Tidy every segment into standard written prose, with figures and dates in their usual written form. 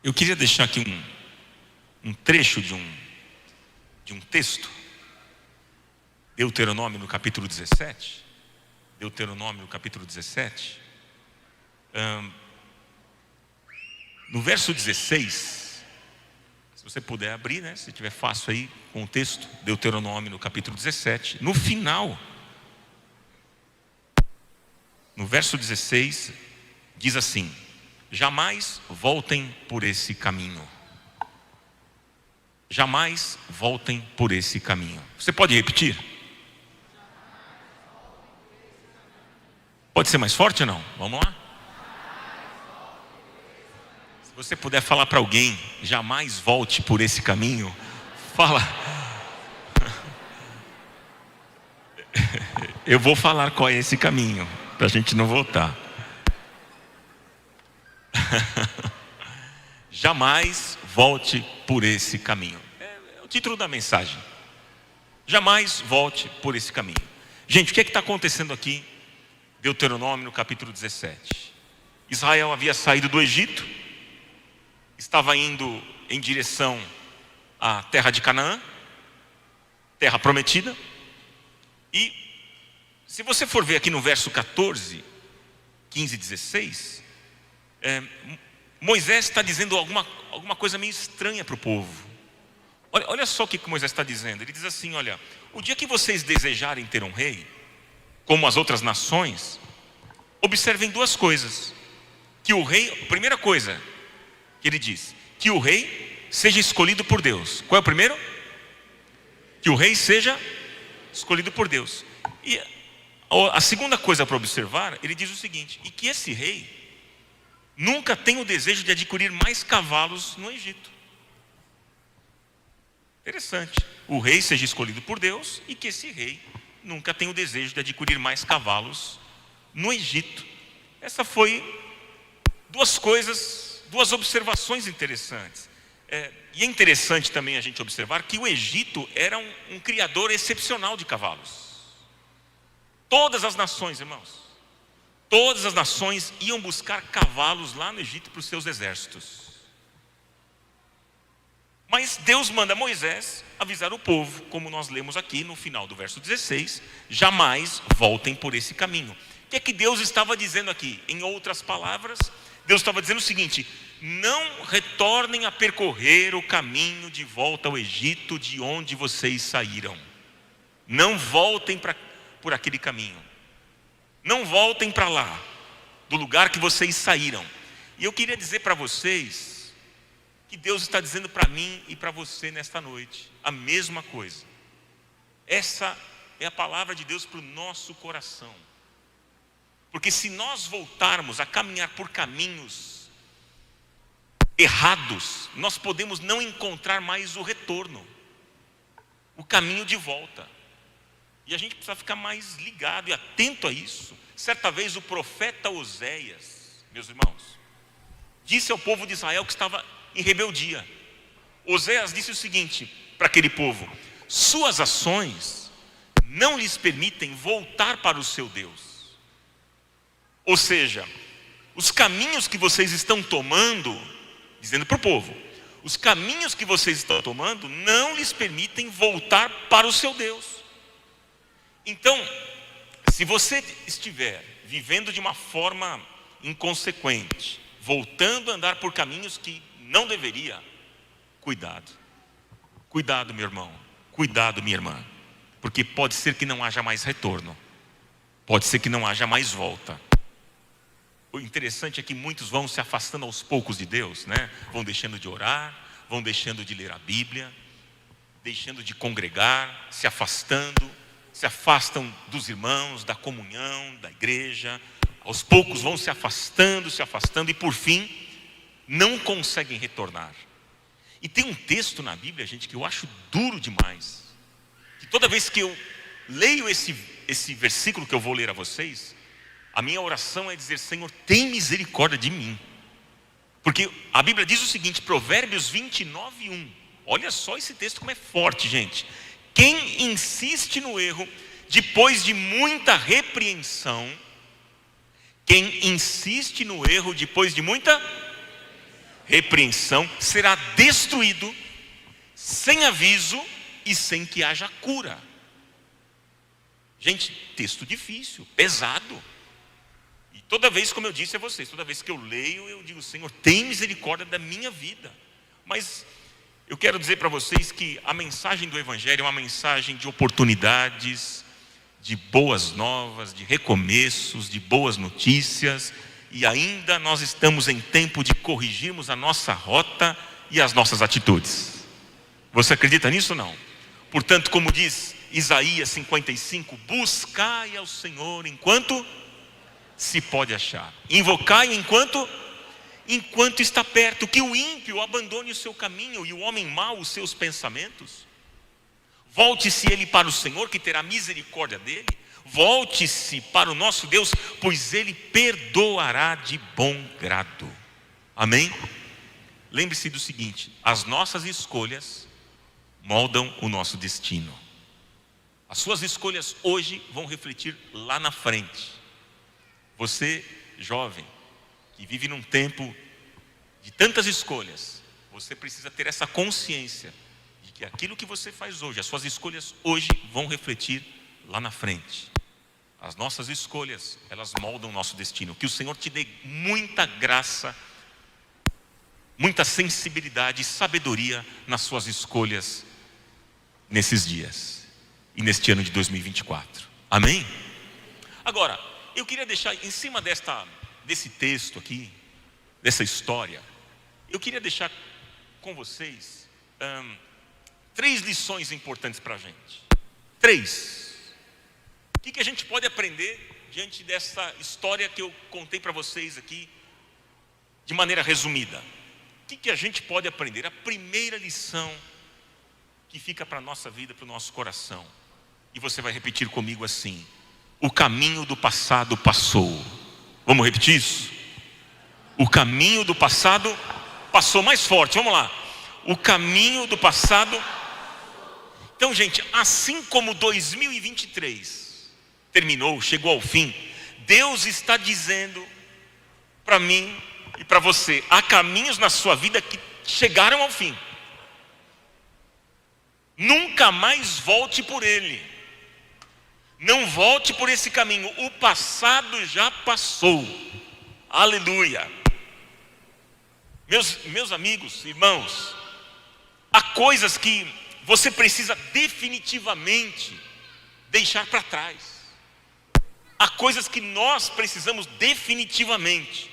Eu queria deixar aqui um trecho de um texto, Deuteronômio no capítulo 17. Deuteronômio no capítulo 17. No verso 16, se você puder abrir, né? Se tiver fácil aí com o texto, Deuteronômio no capítulo 17. No final, no verso 16, diz assim: jamais voltem por esse caminho. Jamais voltem por esse caminho. Você pode repetir? Pode ser mais forte ou não? Vamos lá? Se você puder falar para alguém, jamais volte por esse caminho, fala. Eu vou falar qual é esse caminho, para a gente não voltar. Jamais volte por esse caminho. É o título da mensagem. Jamais volte por esse caminho. Gente, o que é que está acontecendo aqui? Deuteronômio no capítulo 17. Israel havia saído do Egito, estava indo em direção à terra de Canaã, terra prometida. E se você for ver aqui no verso 14, 15 e 16, Moisés está dizendo alguma coisa meio estranha para o povo. Olha só o que Moisés está dizendo. Ele diz assim: olha, o dia que vocês desejarem ter um rei, como as outras nações, observem duas coisas. Que o rei, primeira coisa que ele diz, que o rei seja escolhido por Deus. Qual é o primeiro? Que o rei seja escolhido por Deus. E a segunda coisa para observar, ele diz o seguinte: e que esse rei nunca tenha o desejo de adquirir mais cavalos no Egito. Interessante. O rei seja escolhido por Deus e que esse rei nunca tenha o desejo de adquirir mais cavalos no Egito. Essa foi duas observações interessantes. E é interessante também a gente observar que o Egito era um criador excepcional de cavalos. Todas as nações, irmãos, todas as nações iam buscar cavalos lá no Egito para os seus exércitos. Mas Deus manda Moisés avisar o povo, como nós lemos aqui no final do verso 16: jamais voltem por esse caminho. O que é que Deus estava dizendo aqui? Em outras palavras, Deus estava dizendo o seguinte: não retornem a percorrer o caminho de volta ao Egito de onde vocês saíram. Não voltem por aquele caminho. Não voltem para lá, do lugar que vocês saíram. E eu queria dizer para vocês que Deus está dizendo para mim e para você nesta noite a mesma coisa. Essa é a palavra de Deus para o nosso coração. Porque se nós voltarmos a caminhar por caminhos errados, nós podemos não encontrar mais o retorno, o caminho de volta. E a gente precisa ficar mais ligado e atento a isso. Certa vez o profeta Oséias, meus irmãos, disse ao povo de Israel que estava em rebeldia. Oséias disse o seguinte para aquele povo: suas ações não lhes permitem voltar para o seu Deus. Ou seja, os caminhos que vocês estão tomando, dizendo para o povo, os caminhos que vocês estão tomando não lhes permitem voltar para o seu Deus. Então, se você estiver vivendo de uma forma inconsequente, voltando a andar por caminhos que não deveria, cuidado. Cuidado, meu irmão. Cuidado, minha irmã. Porque pode ser que não haja mais retorno. Pode ser que não haja mais volta. O interessante é que muitos vão se afastando aos poucos de Deus, né? Vão deixando de orar, vão deixando de ler a Bíblia, deixando de congregar, se afastam dos irmãos, da comunhão, da igreja. Aos poucos vão se afastando e por fim não conseguem retornar. E tem um texto na Bíblia, gente, que eu acho duro demais. Que toda vez que eu leio esse versículo que eu vou ler a vocês, a minha oração é dizer: Senhor, tem misericórdia de mim. Porque a Bíblia diz o seguinte, Provérbios 29:1. Olha só esse texto como é forte, gente. Quem insiste no erro depois de muita repreensão, quem insiste no erro depois de muita... repreensão, será destruído sem aviso e sem que haja cura. Gente, texto difícil, pesado. E toda vez, como eu disse a vocês, toda vez que eu leio, eu digo: Senhor, tem misericórdia da minha vida. Mas eu quero dizer para vocês que a mensagem do Evangelho é uma mensagem de oportunidades, de boas novas, de recomeços, de boas notícias. E ainda nós estamos em tempo de corrigirmos a nossa rota e as nossas atitudes. Você acredita nisso ou não? Portanto, como diz Isaías 55, buscai ao Senhor enquanto se pode achar, invocai enquanto está perto. Que o ímpio abandone o seu caminho e o homem mau os seus pensamentos. Volte-se ele para o Senhor, que terá misericórdia dele. Volte-se para o nosso Deus, pois ele perdoará de bom grado. Amém? Lembre-se do seguinte: as nossas escolhas moldam o nosso destino. As suas escolhas hoje vão refletir lá na frente. Você, jovem, que vive num tempo de tantas escolhas, você precisa ter essa consciência de que aquilo que você faz hoje, as suas escolhas hoje vão refletir lá na frente. As nossas escolhas, elas moldam o nosso destino. Que o Senhor te dê muita graça, muita sensibilidade e sabedoria nas suas escolhas nesses dias e neste ano de 2024. Amém? Agora, eu queria deixar em cima desse texto aqui, dessa história, eu queria deixar com vocês 3 lições importantes para a gente. 3. O que a gente pode aprender diante dessa história que eu contei para vocês aqui, de maneira resumida? O que a gente pode aprender? A primeira lição que fica para a nossa vida, para o nosso coração, e você vai repetir comigo assim: o caminho do passado passou. Vamos repetir isso? O caminho do passado passou. Mais forte, vamos lá. O caminho do passado. Então, gente, assim como 2023 terminou, chegou ao fim, Deus está dizendo para mim e para você: há caminhos na sua vida que chegaram ao fim. Nunca mais volte por ele. Não volte por esse caminho. O passado já passou. Aleluia. Meus amigos, irmãos, há coisas que você precisa definitivamente deixar para trás. Há coisas que nós precisamos definitivamente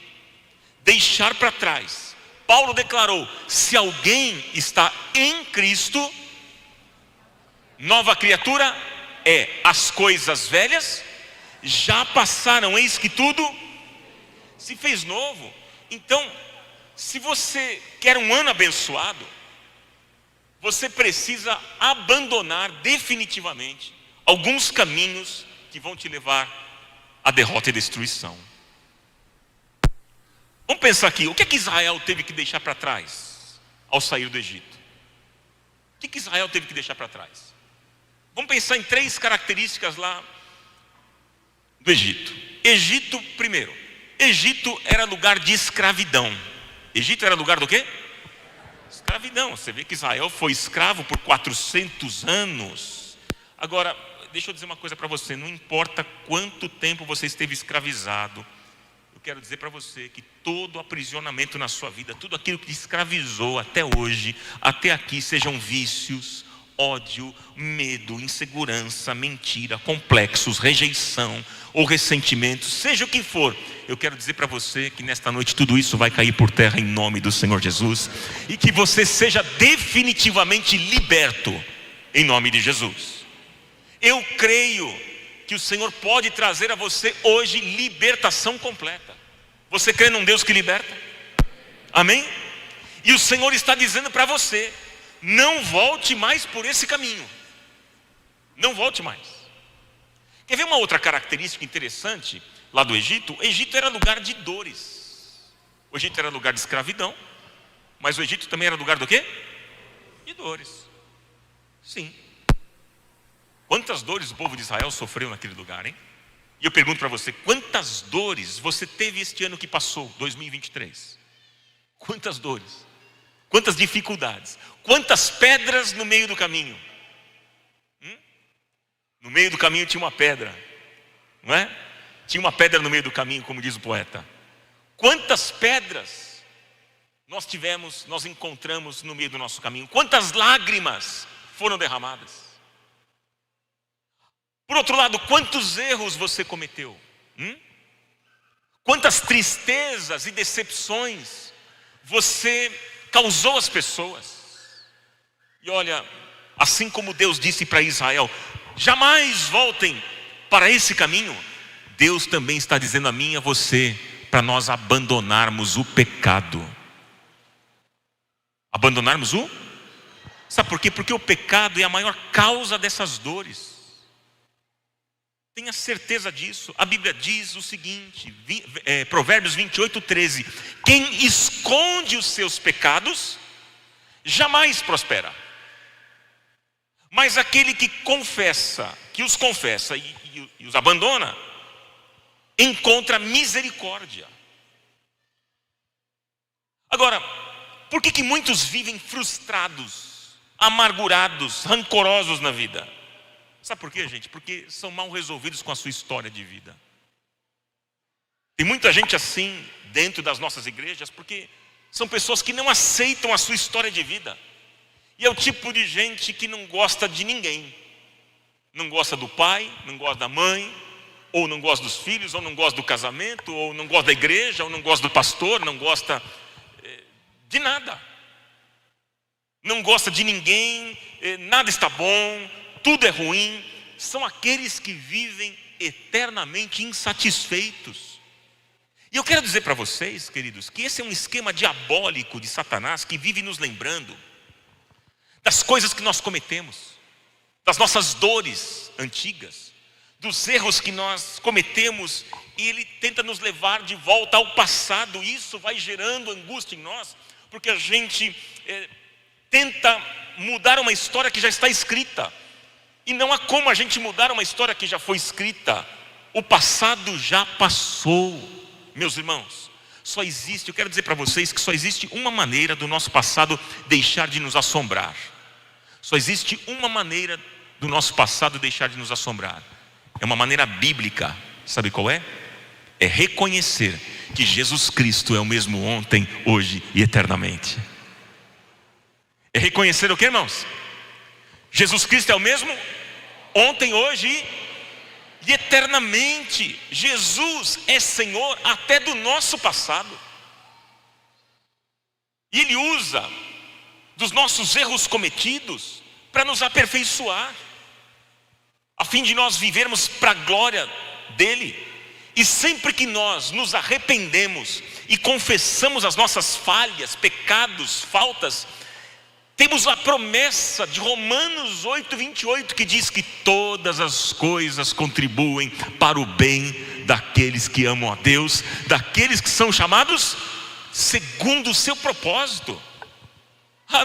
deixar para trás. Paulo declarou: se alguém está em Cristo, nova criatura é. As coisas velhas já passaram, eis que tudo se fez novo. Então, se você quer um ano abençoado, você precisa abandonar definitivamente alguns caminhos que vão te levar à derrota e destruição. Vamos pensar aqui: o que é que Israel teve que deixar para trás ao sair do Egito? O que Israel teve que deixar para trás? Vamos pensar em 3 características lá do Egito. Egito, primeiro, Egito era lugar de escravidão. Egito era lugar do quê? Escravidão. Você vê que Israel foi escravo por 400 anos. Agora, deixa eu dizer uma coisa para você: não importa quanto tempo você esteve escravizado, eu quero dizer para você que todo aprisionamento na sua vida, tudo aquilo que te escravizou até hoje, até aqui, sejam vícios, ódio, medo, insegurança, mentira, complexos, rejeição ou ressentimento, seja o que for, eu quero dizer para você que nesta noite tudo isso vai cair por terra em nome do Senhor Jesus, e que você seja definitivamente liberto em nome de Jesus. Eu creio que o Senhor pode trazer a você hoje libertação completa. Você crê num Deus que liberta? Amém? E o Senhor está dizendo para você: não volte mais por esse caminho. Não volte mais. Quer ver uma outra característica interessante lá do Egito? O Egito era lugar de dores. O Egito era lugar de escravidão, mas o Egito também era lugar do quê? De dores. Sim. Quantas dores o povo de Israel sofreu naquele lugar, hein? E eu pergunto para você: quantas dores você teve este ano que passou, 2023? Quantas dores, quantas dificuldades, quantas pedras no meio do caminho. No meio do caminho tinha uma pedra, não é? Tinha uma pedra no meio do caminho, como diz o poeta. Quantas pedras nós encontramos no meio do nosso caminho. Quantas lágrimas foram derramadas. Por outro lado, quantos erros você cometeu? Quantas tristezas e decepções você causou às pessoas. E olha, assim como Deus disse para Israel: jamais voltem para esse caminho, Deus também está dizendo a mim e a você, para nós abandonarmos o pecado. Abandonarmos o? Sabe por quê? Porque o pecado é a maior causa dessas dores. Tenha certeza disso. A Bíblia diz o seguinte, Provérbios 28:13: quem esconde os seus pecados jamais prospera, mas aquele que os confessa e os abandona, encontra misericórdia. Agora, por que muitos vivem frustrados, amargurados, rancorosos na vida? Sabe por quê, gente? Porque são mal resolvidos com a sua história de vida. Tem muita gente assim dentro das nossas igrejas, porque são pessoas que não aceitam a sua história de vida. E é o tipo de gente que não gosta de ninguém. Não gosta do pai, não gosta da mãe, ou não gosta dos filhos, ou não gosta do casamento, ou não gosta da igreja, ou não gosta do pastor, não gosta de nada. Não gosta de ninguém, nada está bom, tudo é ruim. São aqueles que vivem eternamente insatisfeitos. E eu quero dizer para vocês, queridos, que esse é um esquema diabólico de Satanás, que vive nos lembrando das coisas que nós cometemos, das nossas dores antigas, dos erros que nós cometemos, e ele tenta nos levar de volta ao passado. E isso vai gerando angústia em nós, porque a gente tenta mudar uma história que já está escrita. E não há como a gente mudar uma história que já foi escrita. O passado já passou. Meus irmãos, eu quero dizer para vocês que só existe uma maneira do nosso passado deixar de nos assombrar. Só existe uma maneira do nosso passado deixar de nos assombrar. É uma maneira bíblica. Sabe qual é? É reconhecer que Jesus Cristo é o mesmo ontem, hoje e eternamente. É reconhecer o que, irmãos? Jesus Cristo é o mesmo ontem, hoje e eternamente. Jesus é Senhor até do nosso passado. E Ele usa dos nossos erros cometidos para nos aperfeiçoar, a fim de nós vivermos para a glória dEle. E sempre que nós nos arrependemos e confessamos as nossas falhas, pecados, faltas, temos a promessa de Romanos 8:28, que diz que todas as coisas contribuem para o bem daqueles que amam a Deus, daqueles que são chamados segundo o seu propósito.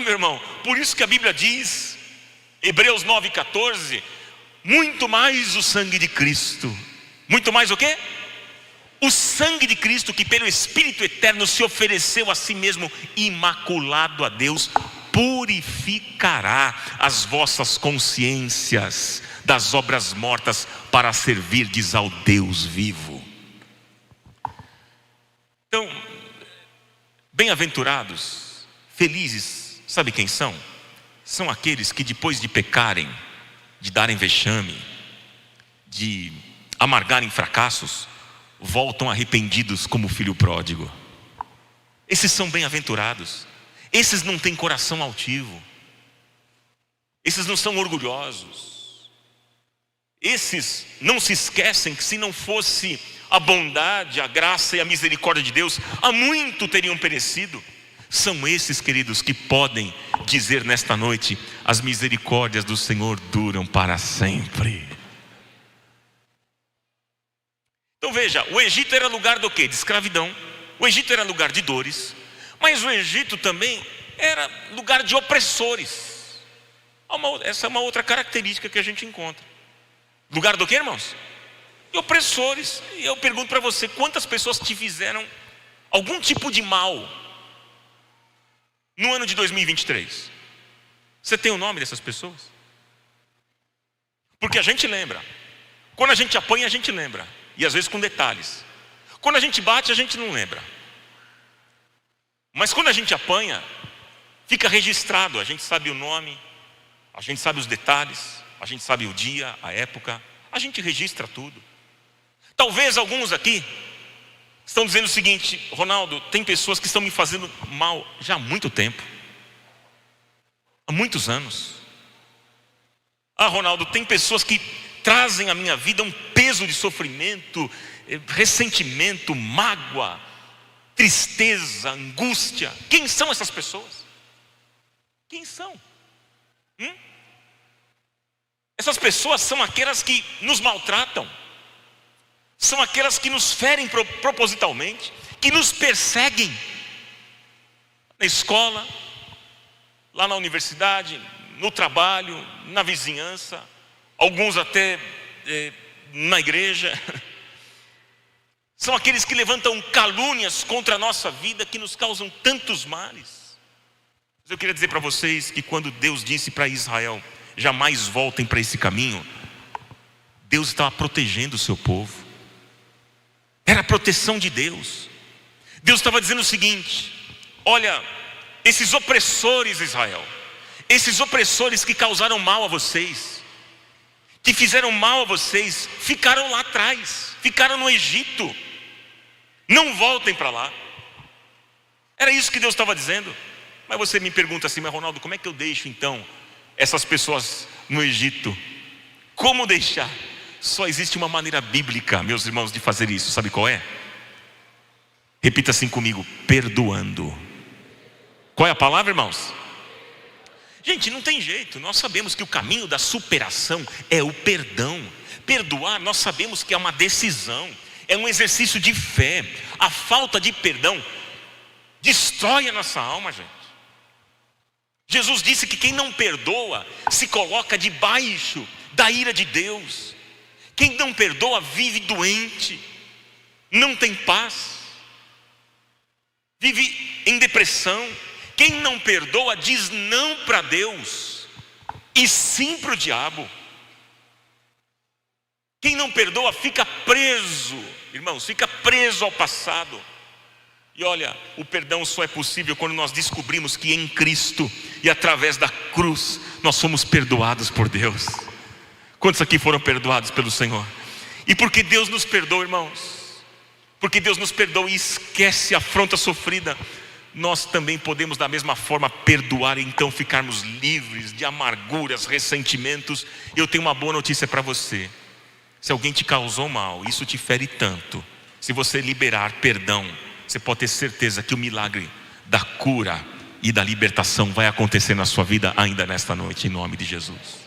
Meu irmão, por isso que a Bíblia diz, Hebreus 9:14, muito mais o sangue de Cristo. Muito mais o quê? O sangue de Cristo, que pelo Espírito eterno se ofereceu a si mesmo imaculado a Deus, purificará as vossas consciências das obras mortas, para servirdes ao Deus vivo. Então, bem-aventurados, felizes, sabe quem são? São aqueles que depois de pecarem, de darem vexame, de amargarem fracassos, voltam arrependidos como o filho pródigo. Esses são bem-aventurados. Esses não têm coração altivo. Esses não são orgulhosos. Esses não se esquecem que se não fosse a bondade, a graça e a misericórdia de Deus, há muito teriam perecido. São esses, queridos, que podem dizer nesta noite: as misericórdias do Senhor duram para sempre. Então veja, o Egito era lugar do quê? De escravidão. O Egito era lugar de dores. Mas o Egito também era lugar de opressores. Essa é uma outra característica que a gente encontra. Lugar do quê, irmãos? De opressores. E eu pergunto para você, quantas pessoas te fizeram algum tipo de mal no ano de 2023? Você tem o nome dessas pessoas? Porque a gente lembra. Quando a gente apanha, a gente lembra. E às vezes com detalhes. Quando a gente bate, a gente não lembra. Mas quando a gente apanha, fica registrado. A gente sabe o nome, a gente sabe os detalhes, a gente sabe o dia, a época. A gente registra tudo. Talvez alguns aqui estão dizendo o seguinte: Ronaldo, tem pessoas que estão me fazendo mal já há muito tempo. Há muitos anos. Ah, Ronaldo, tem pessoas que trazem à minha vida um peso de sofrimento, ressentimento, mágoa, tristeza, angústia. Quem são essas pessoas? Quem são? Essas pessoas são aquelas que nos maltratam, são aquelas que nos ferem propositalmente, que nos perseguem na escola, lá na universidade, no trabalho, na vizinhança, alguns até na igreja. São aqueles que levantam calúnias contra a nossa vida, que nos causam tantos males. Mas eu queria dizer para vocês que quando Deus disse para Israel: jamais voltem para esse caminho, Deus estava protegendo o seu povo. Era a proteção de Deus. Deus estava dizendo o seguinte: olha, esses opressores, Israel, esses opressores que causaram mal a vocês, que fizeram mal a vocês, ficaram lá atrás, ficaram no Egito. Não voltem para lá. Era isso que Deus estava dizendo. Mas você me pergunta assim: mas Ronaldo, como é que eu deixo então essas pessoas no Egito? Como deixar? Só existe uma maneira bíblica, meus irmãos, de fazer isso. Sabe qual é? Repita assim comigo: perdoando. Qual é a palavra, irmãos? Gente, não tem jeito. Nós sabemos que o caminho da superação é o perdão. Perdoar, nós sabemos que é uma decisão, é um exercício de fé. A falta de perdão destrói a nossa alma, gente. Jesus disse que quem não perdoa se coloca debaixo da ira de Deus. Quem não perdoa vive doente, não tem paz, vive em depressão. Quem não perdoa diz não para Deus e sim para o diabo. Quem não perdoa fica preso, irmãos, fica preso ao passado. E olha, o perdão só é possível quando nós descobrimos que em Cristo e através da cruz nós somos perdoados por Deus. Quantos aqui foram perdoados pelo Senhor? E porque Deus nos perdoa, irmãos, porque Deus nos perdoa e esquece a afronta sofrida, nós também podemos da mesma forma perdoar e então ficarmos livres de amarguras, ressentimentos. Eu tenho uma boa notícia para você: se alguém te causou mal, isso te fere tanto, se você liberar perdão, você pode ter certeza que o milagre da cura e da libertação vai acontecer na sua vida ainda nesta noite, em nome de Jesus.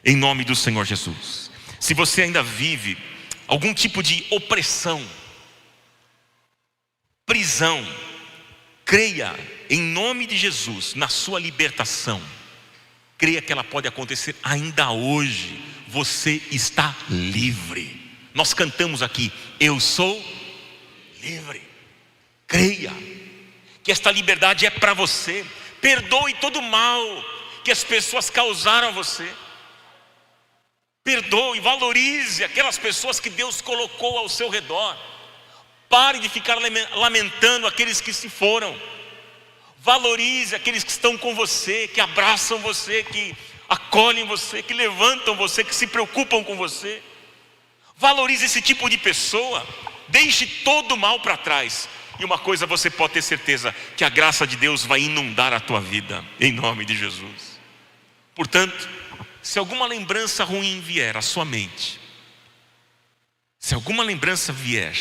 Em nome do Senhor Jesus. Se você ainda vive algum tipo de opressão, prisão, creia em nome de Jesus na sua libertação. Creia que ela pode acontecer ainda hoje. Você está livre. Nós cantamos aqui: eu sou livre. Creia que esta liberdade é para você. Perdoe todo o mal que as pessoas causaram a você. Perdoe, valorize aquelas pessoas que Deus colocou ao seu redor. Pare de ficar lamentando aqueles que se foram. Valorize aqueles que estão com você, que abraçam você, que acolhem você, que levantam você, que se preocupam com você. Valorize esse tipo de pessoa. Deixe todo o mal para trás. E uma coisa você pode ter certeza: que a graça de Deus vai inundar a tua vida, em nome de Jesus. Portanto, se alguma lembrança ruim vier à sua mente, se alguma lembrança vier,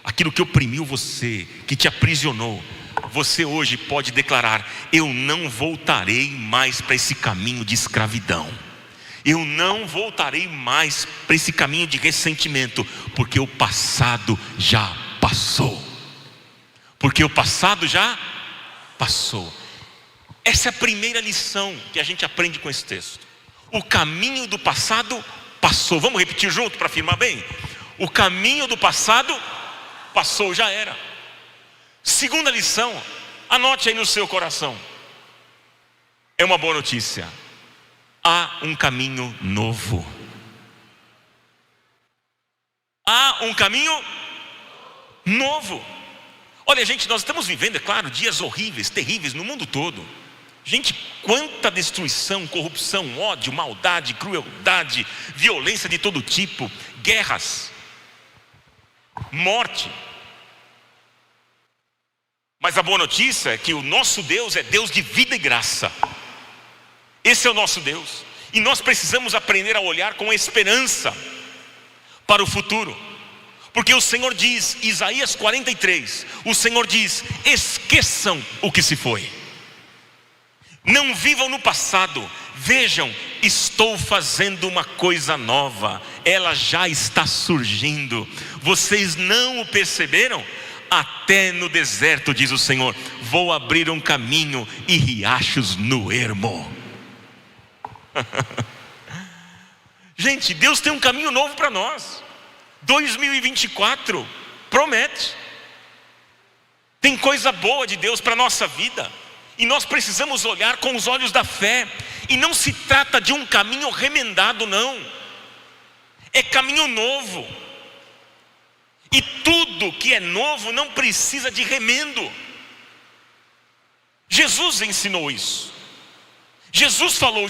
aquilo que oprimiu você, que te aprisionou, você hoje pode declarar: eu não voltarei mais para esse caminho de escravidão. Eu não voltarei mais para esse caminho de ressentimento, porque o passado já passou. Porque o passado já passou. Essa é a primeira lição que a gente aprende com esse texto. O caminho do passado passou. Vamos repetir junto para afirmar bem? O caminho do passado passou, já era. Segunda lição: Anote aí no seu coração. É uma boa notícia. Há um caminho novo. Há um caminho novo. Olha, gente, nós estamos vivendo, é claro, dias horríveis, terríveis no mundo todo. Gente, quanta destruição, corrupção, ódio, maldade, crueldade, violência de todo tipo, guerras, morte. Mas a boa notícia é que o nosso Deus é Deus de vida e graça. Esse é o nosso Deus. E nós precisamos aprender a olhar com esperança para o futuro. Porque o Senhor diz, Isaías 43, o Senhor diz: esqueçam o que se foi. Não vivam no passado. Vejam, estou fazendo uma coisa nova. Ela já está surgindo. Vocês não o perceberam? Até no deserto, diz o Senhor, vou abrir um caminho e riachos no ermo. Gente, Deus tem um caminho novo para nós. 2024 promete. Tem coisa boa de Deus para a nossa vida. E nós precisamos olhar com os olhos da fé. E não se trata de um caminho remendado, não. É caminho novo. E tudo que é novo não precisa de remendo. Jesus ensinou isso. Jesus falou: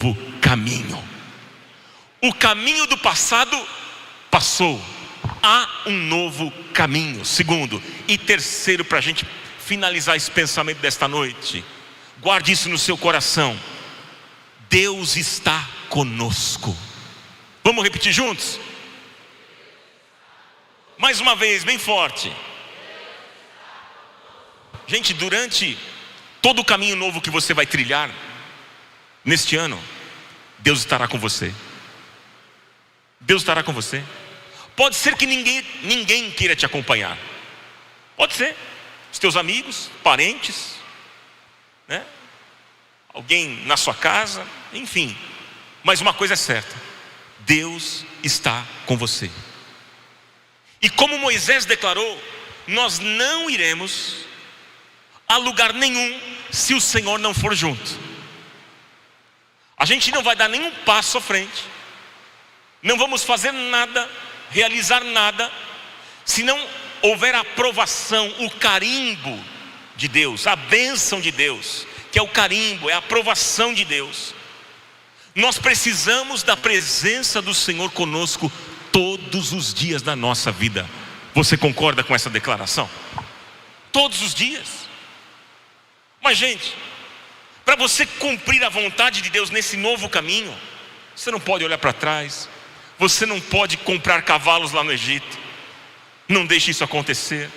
novo caminho. O caminho do passado passou, há um novo caminho. Segundo e terceiro, para a gente finalizar esse pensamento desta noite, guarde isso no seu coração: Deus está conosco. Vamos repetir juntos? Mais uma vez, bem forte. Gente, durante todo o caminho novo que você vai trilhar neste ano, Deus estará com você. Deus estará com você. Pode ser que ninguém queira te acompanhar. Pode ser os teus amigos, parentes, né? Alguém na sua casa, enfim. Mas uma coisa é certa: Deus está com você. E como Moisés declarou, nós não iremos a lugar nenhum se o Senhor não for junto. A gente não vai dar nenhum passo à frente, não vamos fazer nada, realizar nada, se não houver a aprovação, o carimbo de Deus, a bênção de Deus, que é o carimbo, é a aprovação de Deus. Nós precisamos da presença do Senhor conosco todos os dias da nossa vida. Você concorda com essa declaração? Todos os dias. Mas gente, para você cumprir a vontade de Deus nesse novo caminho, você não pode olhar para trás, você não pode comprar cavalos lá no Egito. Não deixe isso acontecer.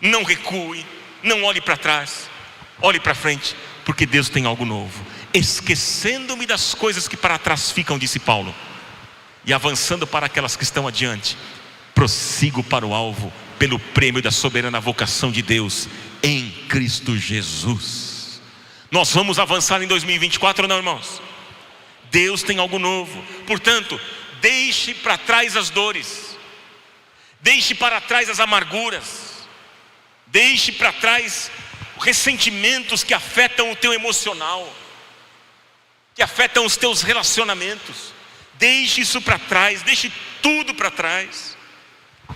Não recue, não olhe para trás, olhe para frente, porque Deus tem algo novo. Esquecendo-me das coisas que para trás ficam, disse Paulo, e avançando para aquelas que estão adiante, prossigo para o alvo, pelo prêmio da soberana vocação de Deus em Cristo Jesus. Nós vamos avançar em 2024 ou não, irmãos? Deus tem algo novo. Portanto, deixe para trás as dores, deixe para trás as amarguras, deixe para trás ressentimentos que afetam o teu emocional, que afetam os teus relacionamentos. Deixe isso para trás, deixe tudo para trás.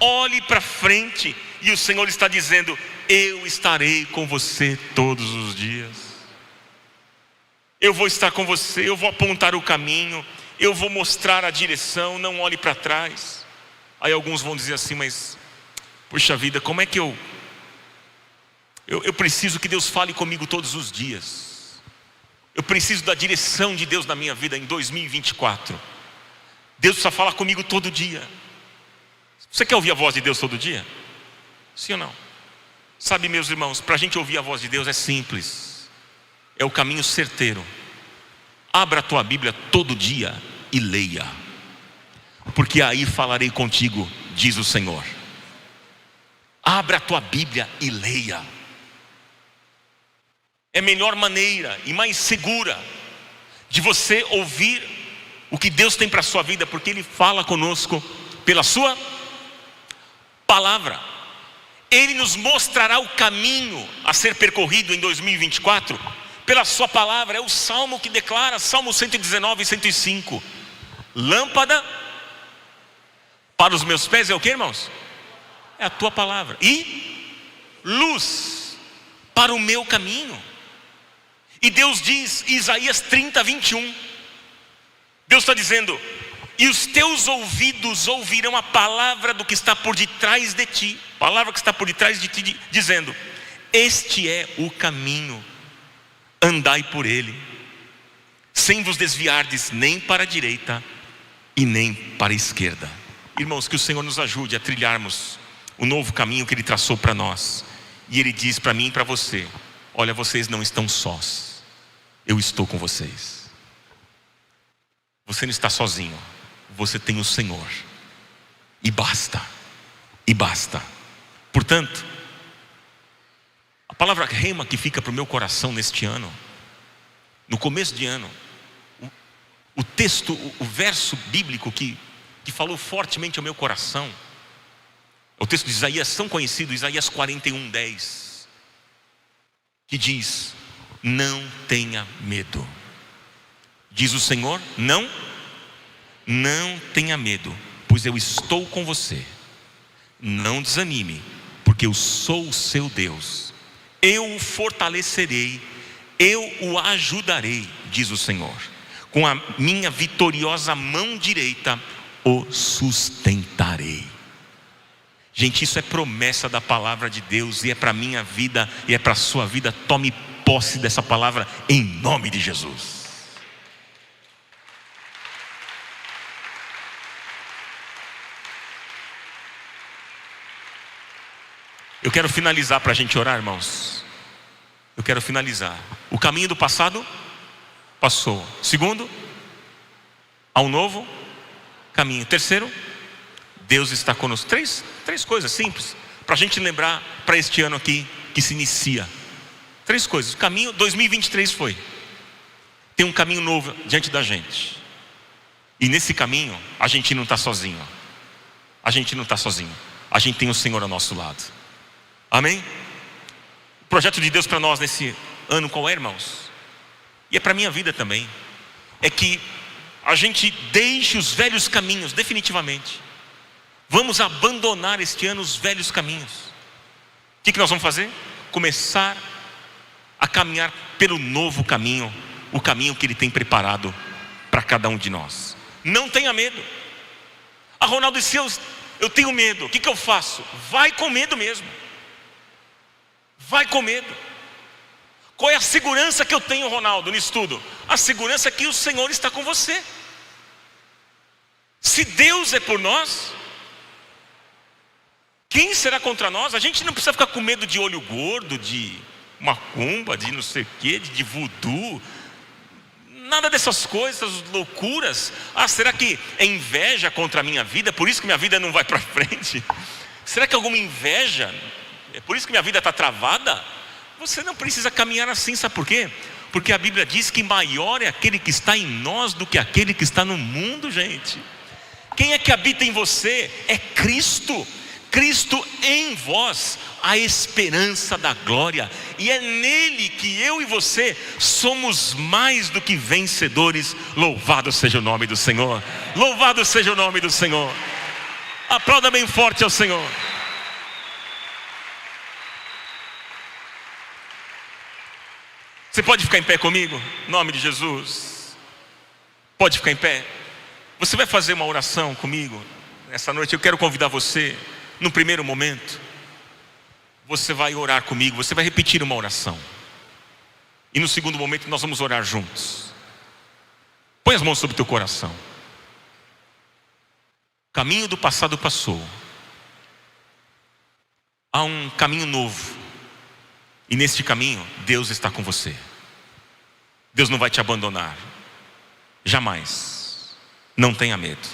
Olhe para frente, e o Senhor está dizendo: eu estarei com você todos os dias. Eu vou estar com você, eu vou apontar o caminho, eu vou mostrar a direção. Não olhe para trás. Aí alguns vão dizer assim: mas puxa vida, como é que eu preciso que Deus fale comigo todos os dias. Eu preciso da direção de Deus na minha vida em 2024. Deus precisa falar comigo todo dia. Você quer ouvir a voz de Deus todo dia? Sim ou não? Sabe, meus irmãos, para a gente ouvir a voz de Deus é simples. É o caminho certeiro. Abra a tua Bíblia todo dia e leia, porque aí falarei contigo, diz o Senhor. Abra a tua Bíblia e leia. É a melhor maneira e mais segura de você ouvir o que Deus tem para a sua vida, porque Ele fala conosco pela sua palavra. Ele nos mostrará o caminho a ser percorrido em 2024 pela sua palavra. É o Salmo que declara, Salmo 119 e 105. Lâmpada para os meus pés é o que, irmãos? É a tua palavra. E luz para o meu caminho. E Deus diz, Isaías 30, 21, Deus está dizendo: e os teus ouvidos ouvirão a palavra do que está por detrás de ti. Palavra que está por detrás de ti, dizendo: este é o caminho, andai por ele, sem vos desviardes nem para a direita e nem para a esquerda. Irmãos, que o Senhor nos ajude a trilharmos o novo caminho que Ele traçou para nós. E Ele diz para mim e para você: olha, vocês não estão sós, eu estou com vocês. Você não está sozinho, você tem o Senhor, e basta, e basta. Portanto, a palavra rema que fica para o meu coração neste ano, no começo de ano, o texto, o verso bíblico que falou fortemente ao meu coração, é o texto de Isaías, tão conhecido, Isaías 41, 10, que diz: não tenha medo, diz o Senhor, não tenha medo, pois eu estou com você. Não desanime, porque eu sou o seu Deus. Eu o fortalecerei, eu o ajudarei, diz o Senhor. com a minha vitoriosa mão direita o sustentarei. Gente, isso é promessa da palavra de Deus, e é para a minha vida, e é para a sua vida. Tome posse dessa palavra em nome de Jesus. Eu quero finalizar para a gente orar, irmãos. Eu quero finalizar. O caminho do passado passou. Segundo, há um novo caminho. Terceiro, Deus está conosco. Três coisas simples para a gente lembrar para este ano aqui que se inicia. Três coisas. O caminho 2023 foi. Tem um caminho novo diante da gente. E nesse caminho a gente não está sozinho. A gente não está sozinho. A gente tem o Senhor ao nosso lado. Amém? O projeto de Deus para nós nesse ano qual é, irmãos? E é para a minha vida também. É que a gente deixe os velhos caminhos definitivamente. Vamos abandonar este ano os velhos caminhos. O que nós vamos fazer? Começar a caminhar pelo novo caminho. O caminho que Ele tem preparado para cada um de nós. Não tenha medo. Ronaldo disse, eu tenho medo. O que eu faço? Vai com medo mesmo. Vai com medo. Qual é a segurança que eu tenho, Ronaldo, nisso tudo? A segurança é que o Senhor está com você. Se Deus é por nós, quem será contra nós? A gente não precisa ficar com medo de olho gordo, de macumba, de não sei o que, de voodoo. Nada dessas coisas, loucuras. Será que é inveja contra a minha vida? Por isso que minha vida não vai para frente? Será que é alguma inveja? É por isso que minha vida está travada? Você não precisa caminhar assim, sabe por quê? Porque a Bíblia diz que maior é aquele que está em nós do que aquele que está no mundo, gente. Quem é que habita em você? É Cristo. Cristo em vós, a esperança da glória. E é nele que eu e você somos mais do que vencedores. Louvado seja o nome do Senhor. Louvado seja o nome do Senhor. Aplauda bem forte ao Senhor. Você pode ficar em pé comigo? Em nome de Jesus. Pode ficar em pé. Você vai fazer uma oração comigo essa noite. Eu quero convidar você. No primeiro momento, você vai orar comigo. Você vai repetir uma oração. E no segundo momento nós vamos orar juntos. Põe as mãos sobre o teu coração. O caminho do passado passou. Há um caminho novo. E neste caminho, Deus está com você. Deus não vai te abandonar. Jamais. Não tenha medo.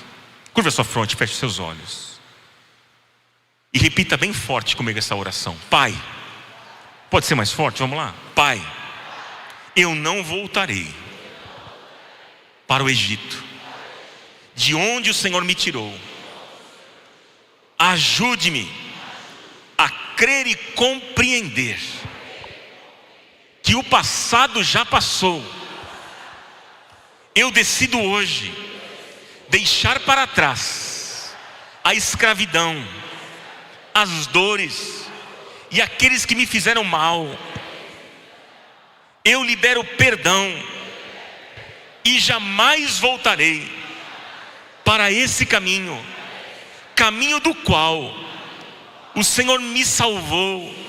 Curva a sua fronte, feche seus olhos. E repita bem forte comigo essa oração. Pai, pode ser mais forte? Vamos lá. Pai, eu não voltarei para o Egito, de onde o Senhor me tirou. Ajude-me a crer e compreender que o passado já passou. Eu decido hoje deixar para trás a escravidão, as dores e aqueles que me fizeram mal. Eu libero perdão e jamais voltarei para esse caminho, caminho do qual o Senhor me salvou,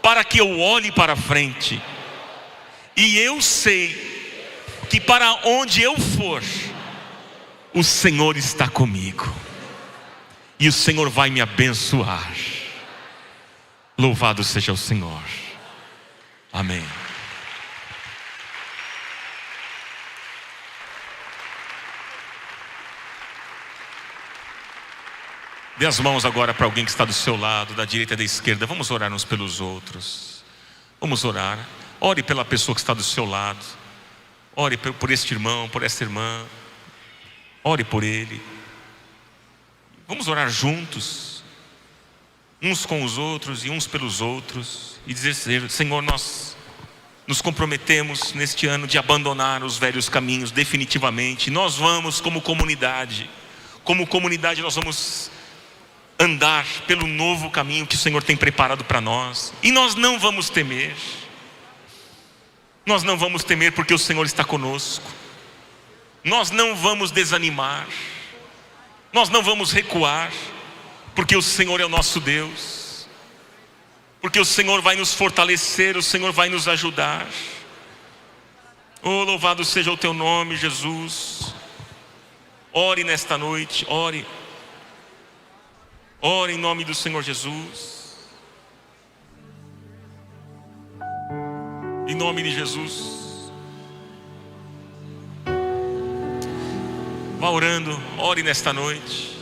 para que eu olhe para frente. E eu sei que para onde eu for, o Senhor está comigo. E o Senhor vai me abençoar. Louvado seja o Senhor. Amém. Dê as mãos agora para alguém que está do seu lado, da direita e da esquerda. Vamos orar uns pelos outros. Vamos orar. Ore pela pessoa que está do seu lado. Ore por este irmão, por esta irmã. Ore por ele. Vamos orar juntos, uns com os outros e uns pelos outros, e dizer: Senhor, nós nos comprometemos neste ano de abandonar os velhos caminhos definitivamente. Nós vamos como comunidade nós vamos andar pelo novo caminho que o Senhor tem preparado para nós. E nós não vamos temer. Nós não vamos temer porque o Senhor está conosco. nós não vamos desanimar, nós não vamos recuar, porque o Senhor é o nosso Deus, porque o Senhor vai nos fortalecer, o Senhor vai nos ajudar. Oh, louvado seja o teu nome, Jesus. Ore nesta noite, ore. Ore em nome do Senhor Jesus. Em nome de Jesus. Vá orando, ore nesta noite.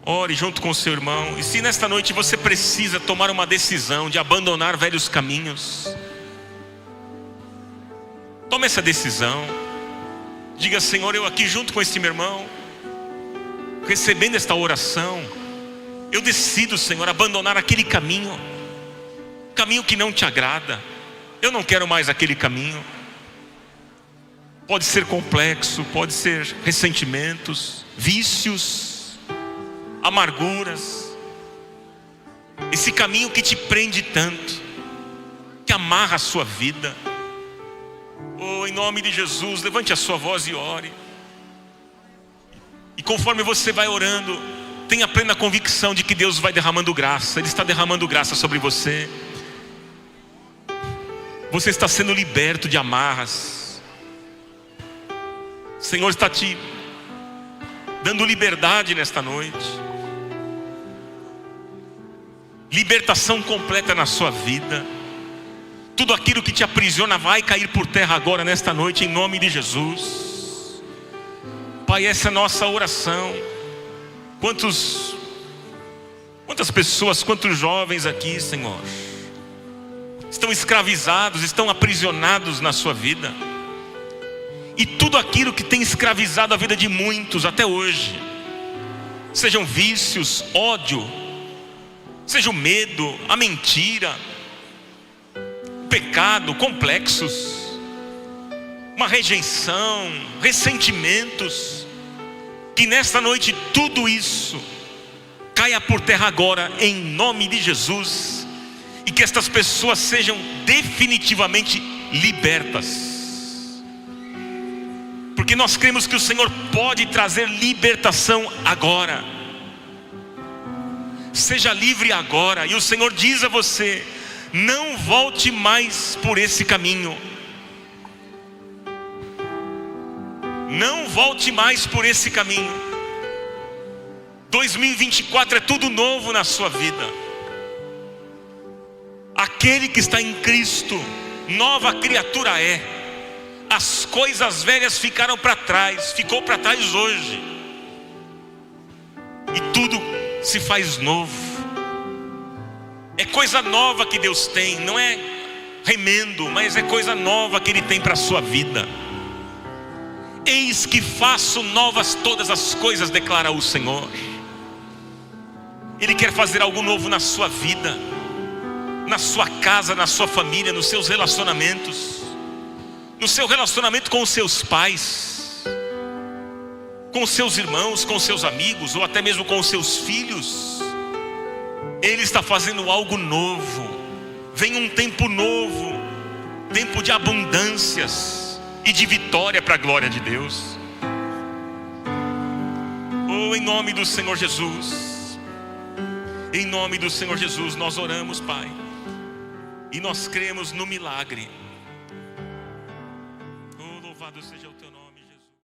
Ore junto com o seu irmão. E se nesta noite você precisa tomar uma decisão de abandonar velhos caminhos, tome essa decisão. Diga: Senhor, eu aqui junto com esse meu irmão, recebendo esta oração, eu decido, Senhor, abandonar aquele caminho, caminho que não te agrada. Eu não quero mais aquele caminho. Pode ser complexo, pode ser ressentimentos, vícios, amarguras, esse caminho que te prende tanto, que amarra a sua vida. Oh, em nome de Jesus, levante a sua voz e ore. E conforme você vai orando, tenha plena convicção de que Deus vai derramando graça. Ele está derramando graça sobre você. Você está sendo liberto de amarras. O Senhor está te dando liberdade nesta noite. Libertação completa na sua vida. Tudo aquilo que te aprisiona vai cair por terra agora nesta noite, em nome de Jesus. Pai, essa é a nossa oração. Quantas pessoas, quantos jovens aqui, Senhor, estão escravizados, estão aprisionados na sua vida. E tudo aquilo que tem escravizado a vida de muitos até hoje, sejam vícios, ódio, seja o medo, a mentira, o pecado, complexos, uma rejeição, ressentimentos, que nesta noite tudo isso caia por terra agora, em nome de Jesus, e que estas pessoas sejam definitivamente libertas, porque nós cremos que o Senhor pode trazer libertação agora. Seja livre agora. E o Senhor diz a você: não volte mais por esse caminho. Não volte mais por esse caminho. 2024 é tudo novo na sua vida. Aquele que está em Cristo, nova criatura é. As coisas velhas ficaram para trás, ficou para trás hoje, e tudo se faz novo. É coisa nova que Deus tem, não é remendo, mas é coisa nova que Ele tem para a sua vida. Eis que faço novas todas as coisas, declara o Senhor. Ele quer fazer algo novo na sua vida, na sua casa, na sua família, nos seus relacionamentos, no seu relacionamento com os seus pais, com os seus irmãos, com os seus amigos, ou até mesmo com os seus filhos. Ele está fazendo algo novo. Vem um tempo novo, tempo de abundâncias e de vitória para a glória de Deus. Oh, em nome do Senhor Jesus, em nome do Senhor Jesus, nós oramos, Pai, e nós cremos no milagre. Oh, louvado seja o